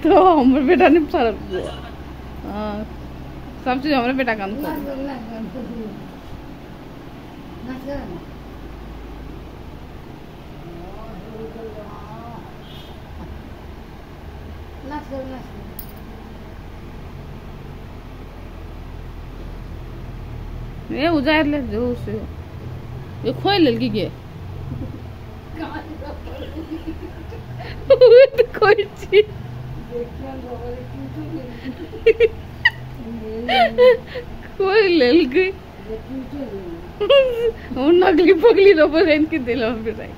तो हमारे बेटा ने सारा सब चीज हमारे बेटा काम कर ये उजाड़ ले जो से ये खोल लगी के तो कोई चीज कोई ले गई वो नकली पगली रबर इनके दिल में बिठाई